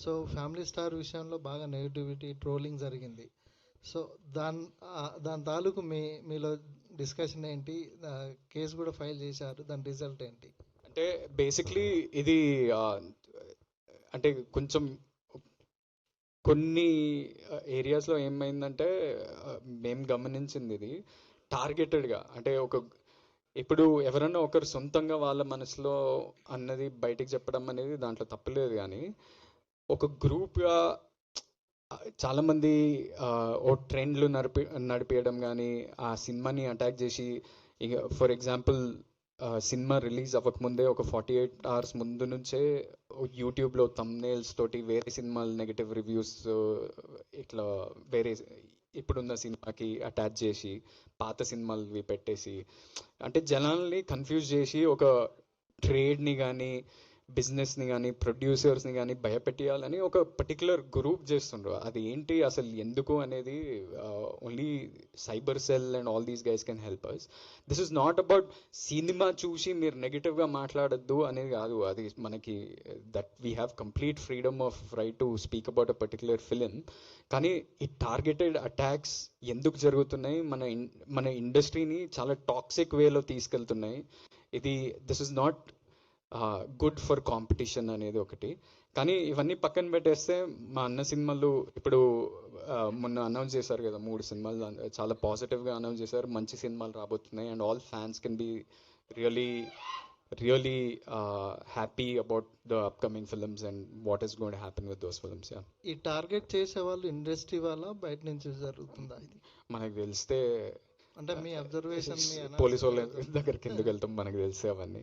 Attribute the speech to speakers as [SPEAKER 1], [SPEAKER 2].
[SPEAKER 1] So family star విషయంలో బాగా negativity trolling జరిగింది. సో దాని తాలూకు మీలో డిస్కషన్ ఏంటి? కేసు కూడా ఫైల్ చేశారు, దాని రిజల్ట్ ఏంటి?
[SPEAKER 2] అంటే బేసిక్లీ ఇది అంటే కొంచెం కొన్ని ఏరియాస్లో ఏమైందంటే మేము గమనించింది ఇది టార్గెటెడ్గా. అంటే ఇప్పుడు ఎవరన్నా ఒకరు సొంతంగా వాళ్ళ మనసులో అన్నది బయటికి చెప్పడం అనేది దాంట్లో తప్పలేదు, కానీ ఒక గ్రూప్గా చాలామంది ఓ ట్రెండ్లు నడిపేయడం కానీ ఆ సినిమాని అటాక్ చేసి, ఇక ఫర్ ఎగ్జాంపుల్ సినిమా రిలీజ్ అవ్వకముందే ఒక 48 hours ముందు నుంచే యూట్యూబ్లో థంబ్నెయిల్స్ తోటి వేరే సినిమాలు నెగటివ్ రివ్యూస్ ఇట్లా వేరే ఇప్పుడున్న సినిమాకి అటాచ్ చేసి పాత సినిమాలు పెట్టేసి, అంటే జనాల్ని కన్ఫ్యూజ్ చేసి ఒక ట్రేడ్ని కానీ బిజినెస్ని కానీ ప్రొడ్యూసర్స్ని కానీ భయపెట్టియాలని ఒక పర్టికులర్ గ్రూప్ చేస్తుండ్రు. అది ఏంటి అసలు ఎందుకు అనేది only cyber cell and all these guys can help us. This is not about cinema చూసి మీరు నెగిటివ్గా మాట్లాడద్దు అనేది కాదు. అది మనకి that we have complete freedom of right to speak about a particular film. కానీ ఈ టార్గెటెడ్ అటాక్స్ ఎందుకు జరుగుతున్నాయి, మన ఇండస్ట్రీని చాలా టాక్సిక్ వేలో తీసుకెళ్తున్నాయి. This is not good for competition అనేది ఒకటి. కానీ ఇవన్నీ పక్కన పెట్టేస్తే మా అన్న సినిమాలు ఇప్పుడు మొన్న అనౌన్స్ చేశారు కదా, 3 సినిమాలు చాలా పాజిటివ్గా అనౌన్స్ చేశారు. మంచి సినిమాలు రాబోతున్నాయి and all fans can be really happy about the upcoming films and what is going to happen with those films.
[SPEAKER 1] ఈ టార్గెట్ చేసే వాళ్ళు ఇండస్ట్రీ వాళ్ళ బయట నుంచి జరుగుతుందా ఇది?
[SPEAKER 2] మనకు తెలిస్తే
[SPEAKER 1] అంటే మీ అబ్జర్వేషన్
[SPEAKER 2] పోలీసు వాళ్ళ దగ్గరికి ఎందుకు వెళ్తాం, మనకు తెలిసే అవన్నీ.